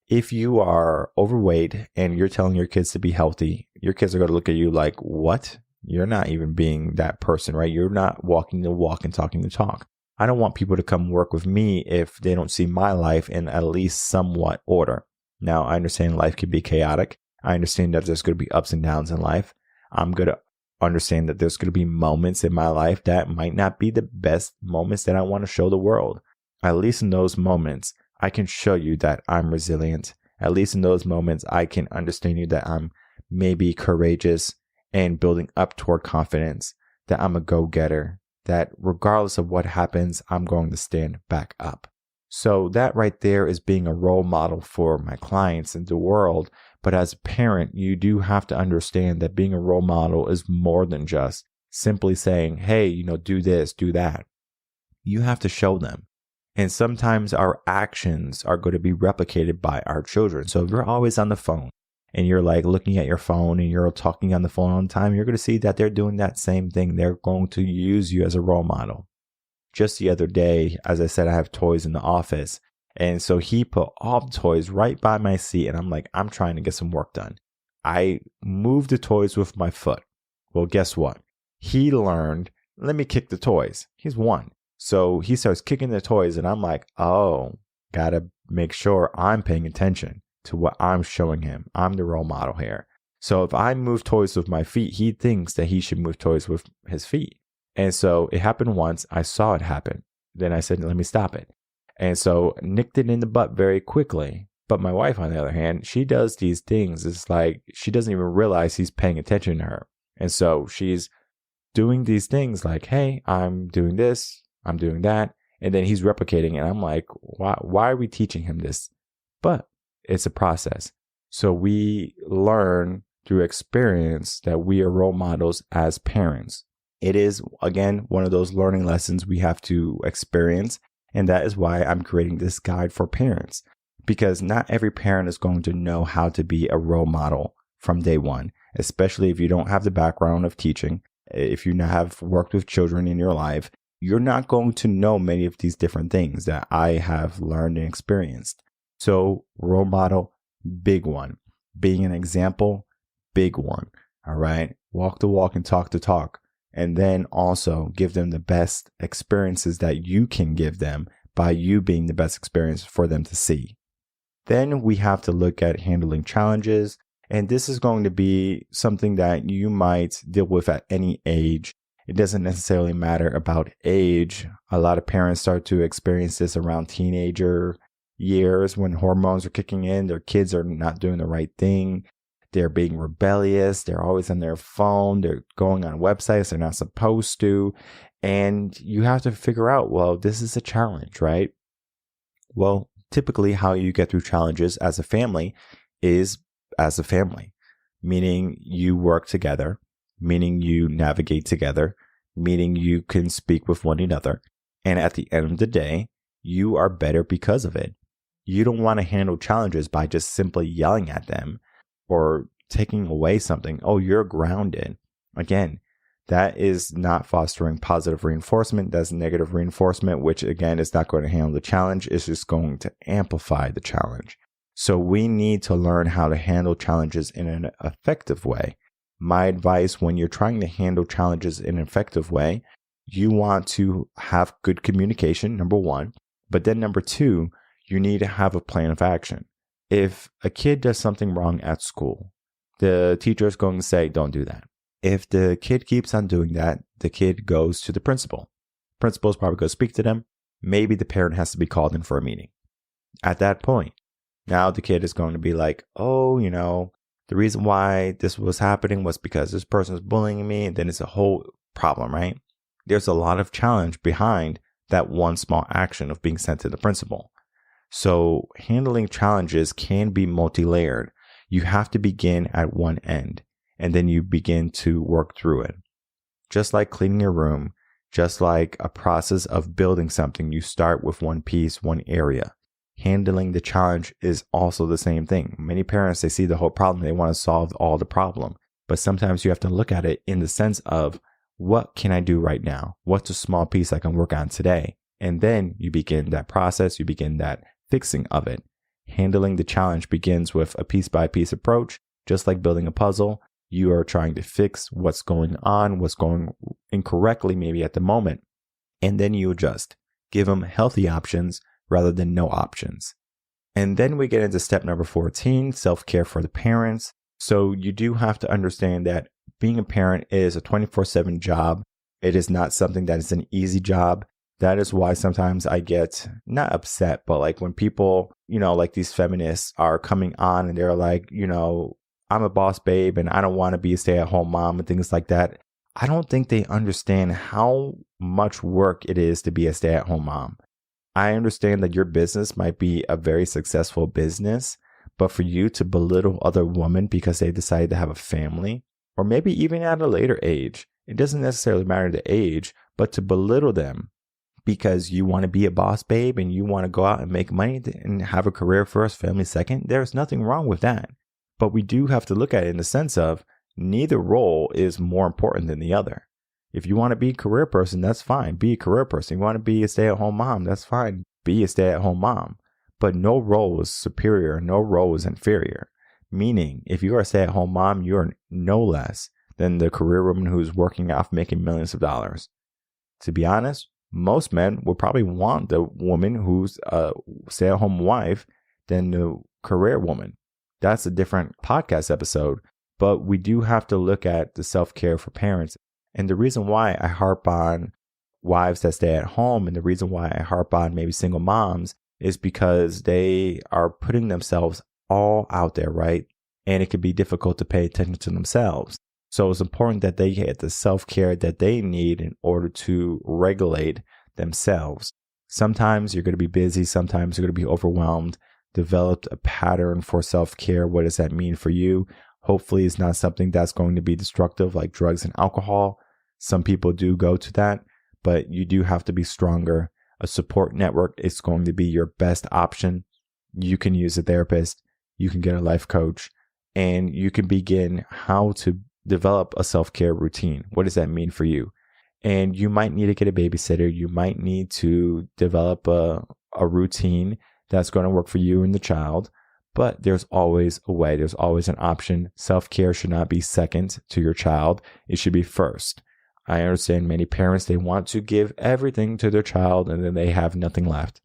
If you are overweight and you're telling your kids to be healthy, your kids are going to look at you like, what? You're not even being that person, right? You're not walking the walk and talking the talk. I don't want people to come work with me if they don't see my life in at least somewhat order. Now, I understand life can be chaotic. I understand that there's going to be ups and downs in life. I'm going to understand that there's going to be moments in my life that might not be the best moments that I want to show the world. At least in those moments, I can show you that I'm resilient. At least in those moments, I can understand you that I'm maybe courageous and building up toward confidence, that I'm a go-getter, that regardless of what happens, I'm going to stand back up. So that right there is being a role model for my clients and the world. But as a parent, you do have to understand that being a role model is more than just simply saying, hey, do this, do that. You have to show them. And sometimes our actions are going to be replicated by our children. So if you're always on the phone and you're like looking at your phone and you're talking on the phone all the time, you're going to see that they're doing that same thing. They're going to use you as a role model. Just the other day, as I said, I have toys in the office. And so he put all the toys right by my seat. And I'm like, I'm trying to get some work done. I moved the toys with my foot. Well, guess what? He learned, let me kick the toys. He's one. So he starts kicking the toys and I'm like, oh, gotta make sure I'm paying attention to what I'm showing him. I'm the role model here. So if I move toys with my feet, he thinks that he should move toys with his feet. And so it happened once. I saw it happen. Then I said, let me stop it. And so nicked it in the butt very quickly. But my wife, on the other hand, she does these things. It's like she doesn't even realize he's paying attention to her. And so she's doing these things like, hey, I'm doing this. I'm doing that. And then he's replicating it. I'm like, why are we teaching him this? But it's a process. So we learn through experience that we are role models as parents. It is, again, one of those learning lessons we have to experience. And that is why I'm creating this guide for parents. Because not every parent is going to know how to be a role model from day one, especially if you don't have the background of teaching. If you have worked with children in your life, you're not going to know many of these different things that I have learned and experienced. So role model, big one. Being an example, big one. All right. Walk the walk and talk the talk. And then also give them the best experiences that you can give them by you being the best experience for them to see. Then we have to look at handling challenges. And this is going to be something that you might deal with at any age. It doesn't necessarily matter about age. A lot of parents start to experience this around teenager years when hormones are kicking in. Their kids are not doing the right thing. They're being rebellious. They're always on their phone. They're going on websites they're not supposed to. And you have to figure out, well, this is a challenge, right? Well, typically how you get through challenges as a family is as a family, meaning you work together, meaning you navigate together, meaning you can speak with one another. And at the end of the day, you are better because of it. You don't want to handle challenges by just simply yelling at them or taking away something. Oh, you're grounded. Again, that is not fostering positive reinforcement. That's negative reinforcement, which again is not going to handle the challenge. It's just going to amplify the challenge. So we need to learn how to handle challenges in an effective way. My advice when you're trying to handle challenges in an effective way, you want to have good communication, number one. But then number two, you need to have a plan of action. If a kid does something wrong at school, the teacher is going to say, don't do that. If the kid keeps on doing that, the kid goes to the principal. Principal is probably going to speak to them. Maybe the parent has to be called in for a meeting. At that point, now the kid is going to be like, oh, the reason why this was happening was because this person is bullying me. And then it's a whole problem, right? There's a lot of challenge behind that one small action of being sent to the principal. So handling challenges can be multi-layered. You have to begin at one end and then you begin to work through it. Just like cleaning your room, just like a process of building something, you start with one piece, one area. Handling the challenge is also the same thing. Many parents, they see the whole problem. They want to solve all the problem. But sometimes you have to look at it in the sense of, what can I do right now? What's a small piece I can work on today? And then you begin that process. You begin that fixing of it. Handling the challenge begins with a piece-by-piece approach. Just like building a puzzle, you are trying to fix what's going on, what's going incorrectly maybe at the moment. And then you adjust. Give them healthy options rather than no options. And then we get into step number 14, self-care for the parents. So you do have to understand that being a parent is a 24/7 job. It is not something that is an easy job. That is why sometimes I get not upset, but like when people, like these feminists are coming on and they're like, I'm a boss babe and I don't want to be a stay-at-home mom and things like that. I don't think they understand how much work it is to be a stay-at-home mom. I understand that your business might be a very successful business, but for you to belittle other women because they decided to have a family, or maybe even at a later age, it doesn't necessarily matter the age, but to belittle them because you want to be a boss babe and you want to go out and make money and have a career first, family second, there's nothing wrong with that. But we do have to look at it in the sense of neither role is more important than the other. If you want to be a career person, that's fine. Be a career person. You want to be a stay-at-home mom, that's fine. Be a stay-at-home mom. But no role is superior. No role is inferior. Meaning, if you are a stay-at-home mom, you are no less than the career woman who's working off making millions of dollars. To be honest, most men would probably want the woman who's a stay-at-home wife than the career woman. That's a different podcast episode, but we do have to look at the self-care for parents. And the reason why I harp on wives that stay at home and the reason why I harp on maybe single moms is because they are putting themselves all out there, right? And it can be difficult to pay attention to themselves. So it's important that they get the self-care that they need in order to regulate themselves. Sometimes you're going to be busy. Sometimes you're going to be overwhelmed. Developed a pattern for self-care. What does that mean for you? Hopefully it's not something that's going to be destructive like drugs and alcohol. Some people do go to that, but you do have to be stronger. A support network is going to be your best option. You can use a therapist. You can get a life coach, and you can begin how to develop a self-care routine. What does that mean for you? And you might need to get a babysitter. You might need to develop a routine that's going to work for you and the child. But there's always a way. There's always an option. Self-care should not be second to your child. It should be first. I understand many parents, they want to give everything to their child and then they have nothing left.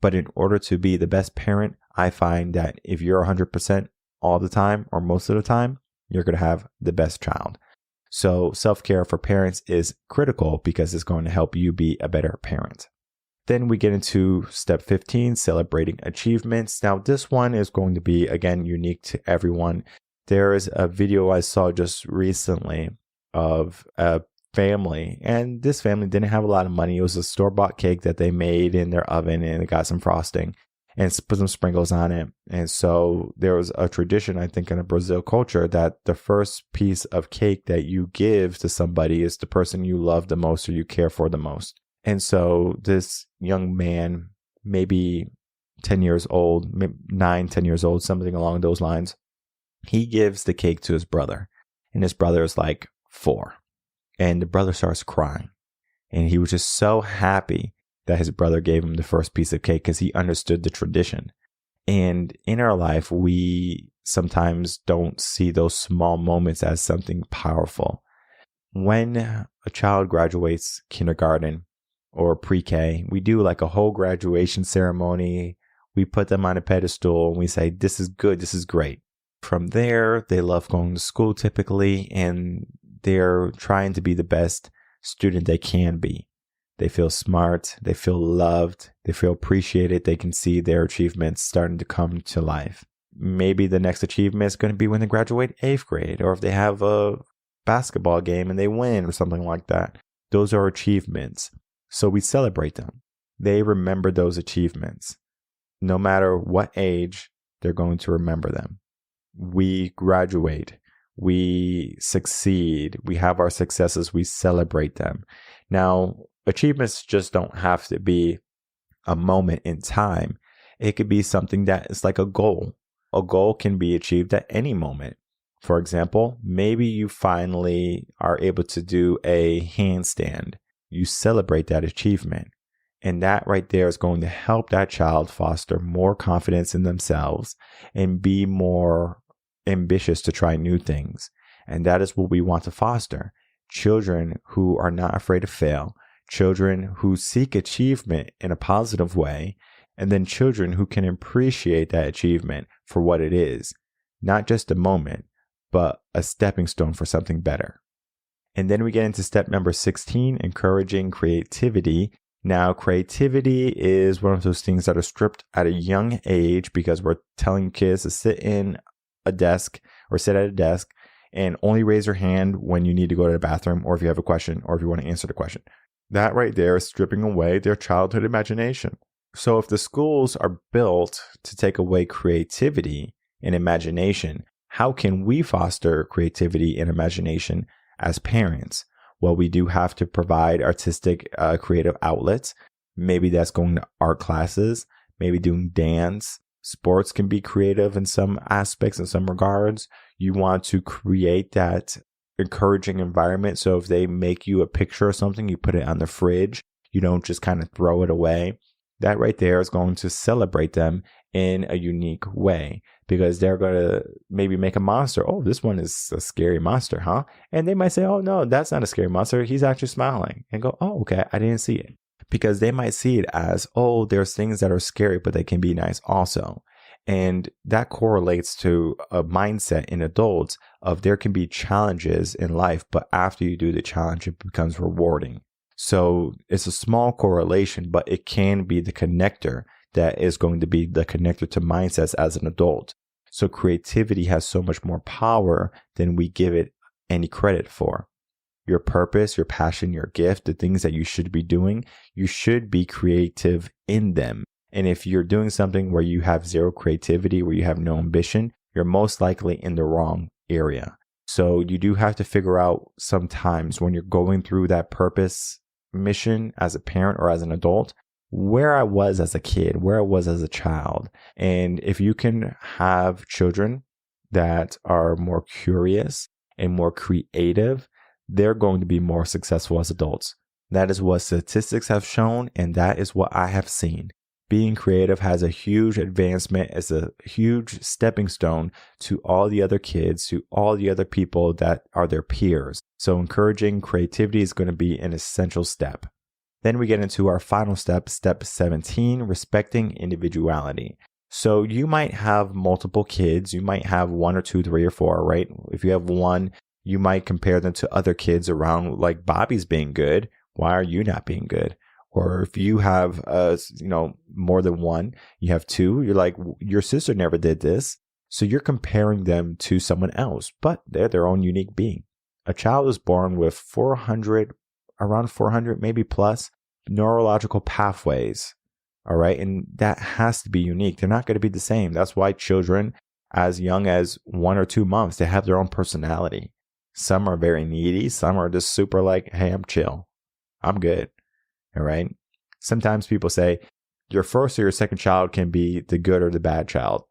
But in order to be the best parent, I find that if you're 100% all the time or most of the time, you're going to have the best child. So self-care for parents is critical because it's going to help you be a better parent. Then we get into step 15, celebrating achievements. Now, this one is going to be, again, unique to everyone. There is a video I saw just recently of a family, and this family didn't have a lot of money. It was a store-bought cake that they made in their oven, and it got some frosting and put some sprinkles on it. And so there was a tradition, I think, in a Brazil culture that the first piece of cake that you give to somebody is the person you love the most or you care for the most. And so this young man, maybe 10 years old, maybe 9, 10 years old, something along those lines, he gives the cake to his brother. And his brother is like 4. And the brother starts crying. And he was just so happy that his brother gave him the first piece of cake because he understood the tradition. And in our life, we sometimes don't see those small moments as something powerful. When a child graduates kindergarten or pre-K, we do like a whole graduation ceremony. We put them on a pedestal and we say, this is good, this is great. From there, they love going to school typically, and they're trying to be the best student they can be. They feel smart, they feel loved, they feel appreciated, they can see their achievements starting to come to life. Maybe the next achievement is going to be when they graduate 8th grade, or if they have a basketball game and they win or something like that. Those are achievements. So we celebrate them. They remember those achievements. No matter what age, they're going to remember them. We graduate. We succeed. We have our successes. We celebrate them. Now, achievements just don't have to be a moment in time. It could be something that is like a goal. A goal can be achieved at any moment. For example, maybe you finally are able to do a handstand. You celebrate that achievement. And that right there is going to help that child foster more confidence in themselves and be more ambitious to try new things. And that is what we want to foster. Children who are not afraid to fail, children who seek achievement in a positive way, and then children who can appreciate that achievement for what it is, not just a moment, but a stepping stone for something better. And then we get into step number 16, encouraging creativity. Now, creativity is one of those things that are stripped at a young age because we're telling kids to sit in a desk or sit at a desk and only raise your hand when you need to go to the bathroom or if you have a question or if you want to answer the question. That right there is stripping away their childhood imagination. So if the schools are built to take away creativity and imagination, how can we foster creativity and imagination as parents? Well, we do have to provide artistic, creative outlets. Maybe that's going to art classes, maybe doing dance. Sports can be creative in some aspects, in some regards. You want to create that encouraging environment. So if they make you a picture or something, you put it on the fridge. You don't just kind of throw it away. That right there is going to celebrate them in a unique way because they're going to maybe make a monster. Oh, this one is a scary monster, huh? And they might say, oh, no, that's not a scary monster. He's actually smiling and go, oh, okay, I didn't see it. Because they might see it as, oh, there's things that are scary, but they can be nice also. And that correlates to a mindset in adults of there can be challenges in life, but after you do the challenge, it becomes rewarding. So it's a small correlation, but it can be the connector that is going to be the connector to mindsets as an adult. So creativity has so much more power than we give it any credit for. Your purpose, your passion, your gift, the things that you should be doing, you should be creative in them. And if you're doing something where you have zero creativity, where you have no ambition, you're most likely in the wrong area. So you do have to figure out sometimes when you're going through that purpose mission as a parent or as an adult, where I was as a kid, where I was as a child. And if you can have children that are more curious and more creative, they're going to be more successful as adults. That is what statistics have shown, and that is what I have seen. Being creative has a huge advancement, as a huge stepping stone to all the other kids, to all the other people that are their peers. So encouraging creativity is going to be an essential step. Then we get into our final step, step 17, respecting individuality. So you might have multiple kids. You might have 1 or 2, 3 or 4, right? If you have one, you might compare them to other kids around, like Bobby's being good. Why are you not being good? Or if you have, more than one, you have 2, you're like, your sister never did this. So you're comparing them to someone else, but they're their own unique being. A child is born with around 400, maybe plus, neurological pathways. All right. And that has to be unique. They're not going to be the same. That's why children as young as 1 or 2 months, they have their own personality. Some are very needy. Some are just super like, hey, I'm chill. I'm good. All right. Sometimes people say your first or your second child can be the good or the bad child.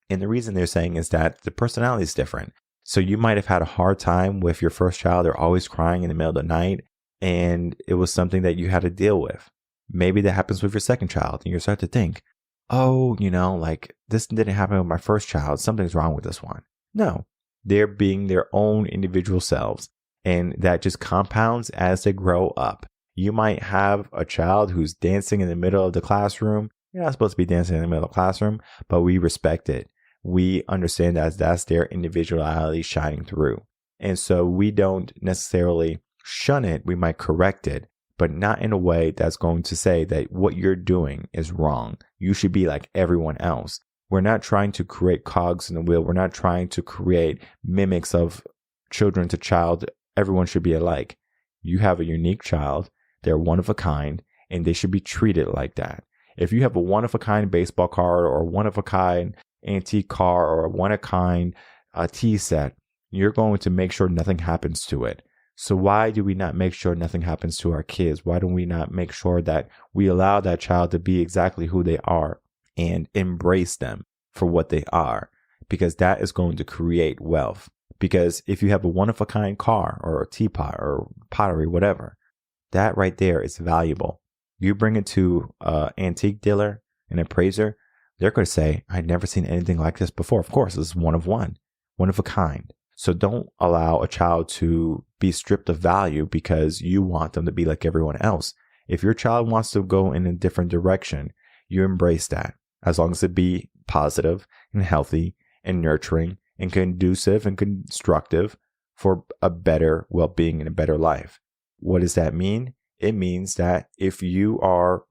And the reason they're saying is that the personality is different. So you might have had a hard time with your first child. They're always crying in the middle of the night. And it was something that you had to deal with. Maybe that happens with your second child. And you start to think, oh, like this didn't happen with my first child. Something's wrong with this one. No, they're being their own individual selves. And that just compounds as they grow up. You might have a child who's dancing in the middle of the classroom. You're not supposed to be dancing in the middle of the classroom, but we respect it. We understand that that's their individuality shining through. And so we don't necessarily shun it. We might correct it, but not in a way that's going to say that what you're doing is wrong. You should be like everyone else. We're not trying to create cogs in the wheel. We're not trying to create mimics of children to child. Everyone should be alike. You have a unique child. They're one of a kind, and they should be treated like that. If you have a one of a kind baseball card or a one of a kind antique car or a one of a kind tea set, you're going to make sure nothing happens to it. So why do we not make sure nothing happens to our kids? Why don't we not make sure that we allow that child to be exactly who they are and embrace them for what they are? Because that is going to create wealth. Because if you have a one of a kind car or a teapot or pottery, whatever, that right there is valuable. You bring it to an antique dealer, an appraiser, they're going to say, I've never seen anything like this before. Of course, this is one of a kind. So don't allow a child to be stripped of value because you want them to be like everyone else. If your child wants to go in a different direction, you embrace that, as long as it be positive and healthy and nurturing and conducive and constructive for a better well-being and a better life. What does that mean? It means that if you are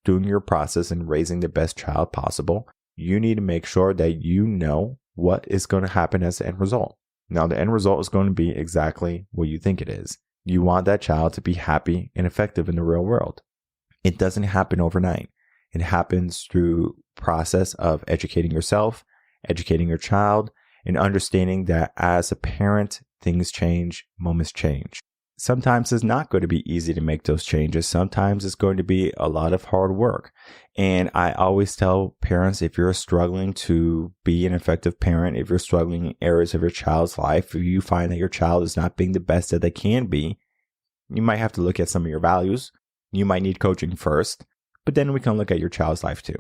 doing your process and raising the best child possible, you need to make sure that you know what is going to happen as the end result. Now, the end result is going to be exactly what you think it is. You want that child to be happy and effective in the real world. It doesn't happen overnight. It happens through process of educating yourself, educating your child, and understanding that as a parent, things change, moments change. Sometimes it's not going to be easy to make those changes. Sometimes it's going to be a lot of hard work. And I always tell parents, if you're struggling to be an effective parent, if you're struggling in areas of your child's life, if you find that your child is not being the best that they can be, you might have to look at some of your values. You might need coaching first, but then we can look at your child's life too.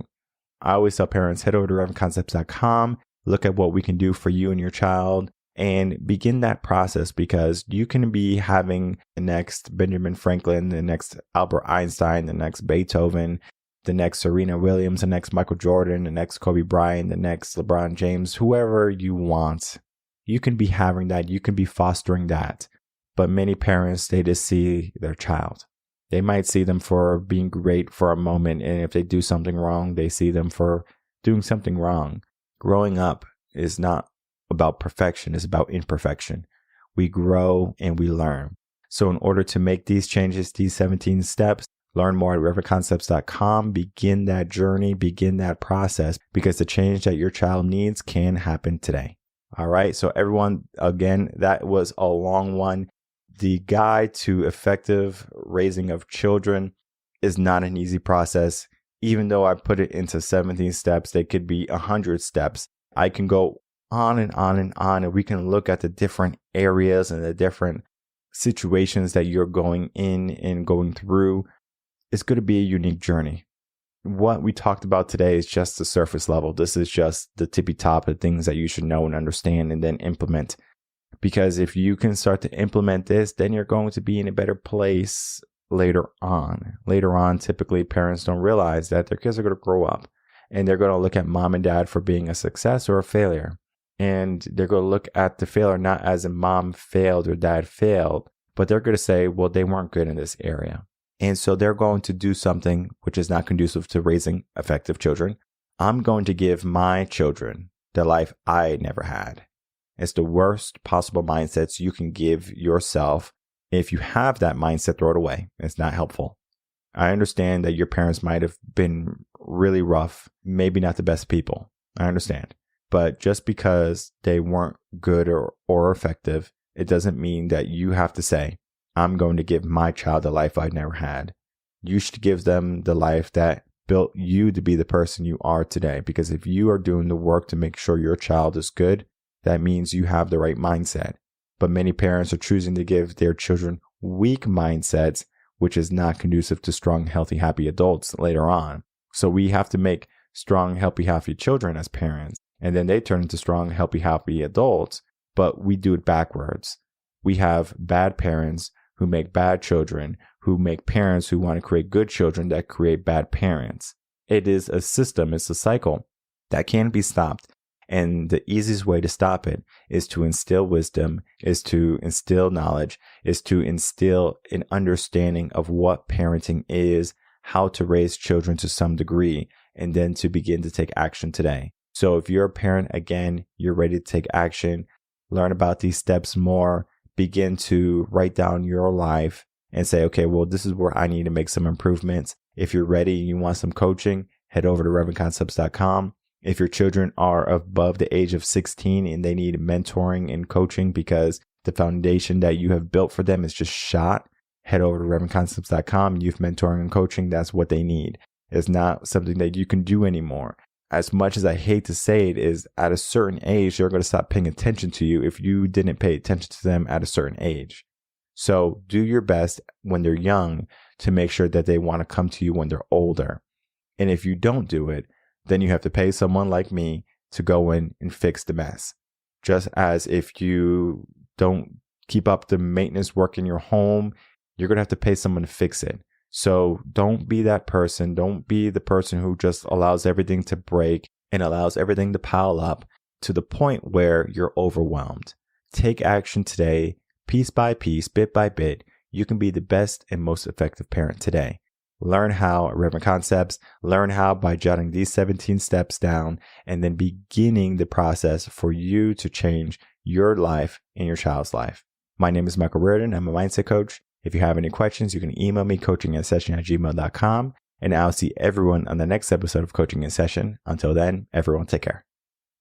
I always tell parents, head over to revenconcepts.com, look at what we can do for you and your child, and begin that process, because you can be having the next Benjamin Franklin, the next Albert Einstein, the next Beethoven, the next Serena Williams, the next Michael Jordan, the next Kobe Bryant, the next LeBron James, whoever you want. You can be having that. You can be fostering that. But many parents, they just see their child. They might see them for being great for a moment. And if they do something wrong, they see them for doing something wrong. Growing up is not about perfection, it's about imperfection. We grow and we learn. So in order to make these changes, these 17 steps, learn more at revenconcepts.com, begin that journey, begin that process, because the change that your child needs can happen today. All right. So everyone, again, that was a long one. The guide to effective raising of children is not an easy process. Even though I put it into 17 steps, they could be 100 steps. I can go on and on and on, and we can look at the different areas and the different situations that you're going in and going through. It's going to be a unique journey. What we talked about today is just the surface level. This is just the tippy top of things that you should know and understand and then implement. Because if you can start to implement this, then you're going to be in a better place later on. Later on, typically parents don't realize that their kids are going to grow up and they're going to look at mom and dad for being a success or a failure. And they're going to look at the failure not as a mom failed or dad failed, but they're going to say, well, they weren't good in this area. And so they're going to do something which is not conducive to raising effective children. I'm going to give my children the life I never had. It's the worst possible mindsets you can give yourself. If you have that mindset, throw it away. It's not helpful. I understand that your parents might have been really rough, maybe not the best people. I understand. But just because they weren't good or effective, it doesn't mean that you have to say, I'm going to give my child the life I never had. You should give them the life that built you to be the person you are today. Because if you are doing the work to make sure your child is good, that means you have the right mindset. But many parents are choosing to give their children weak mindsets, which is not conducive to strong, healthy, happy adults later on. So we have to make strong, healthy, happy children as parents. And then they turn into strong, healthy, happy adults. But we do it backwards. We have bad parents who make bad children, who make parents who want to create good children that create bad parents. It is a system. It's a cycle that can be stopped. And the easiest way to stop it is to instill wisdom, is to instill knowledge, is to instill an understanding of what parenting is, how to raise children to some degree, and then to begin to take action today. So if you're a parent, again, you're ready to take action, learn about these steps more, begin to write down your life and say, okay, well, this is where I need to make some improvements. If you're ready and you want some coaching, head over to revenconcepts.com. If your children are above the age of 16 and they need mentoring and coaching because the foundation that you have built for them is just shot, head over to revenconcepts.com. Youth mentoring and coaching, that's what they need. It's not something that you can do anymore. As much as I hate to say it, is at a certain age, they're going to stop paying attention to you if you didn't pay attention to them at a certain age. So do your best when they're young to make sure that they want to come to you when they're older. And if you don't do it, then you have to pay someone like me to go in and fix the mess. Just as if you don't keep up the maintenance work in your home, you're going to have to pay someone to fix it. So don't be that person. Don't be the person who just allows everything to break and allows everything to pile up to the point where you're overwhelmed. Take action today, piece by piece, bit by bit. you can be the best and most effective parent today. Learn how at Reven Concepts, learn how by jotting these 17 steps down and then beginning the process for you to change your life and your child's life. My name is Michael Reardon. I'm a mindset coach. If you have any questions, you can email me coachinginsession@gmail.com, and I'll see everyone on the next episode of Coaching in Session. Until then, everyone take care.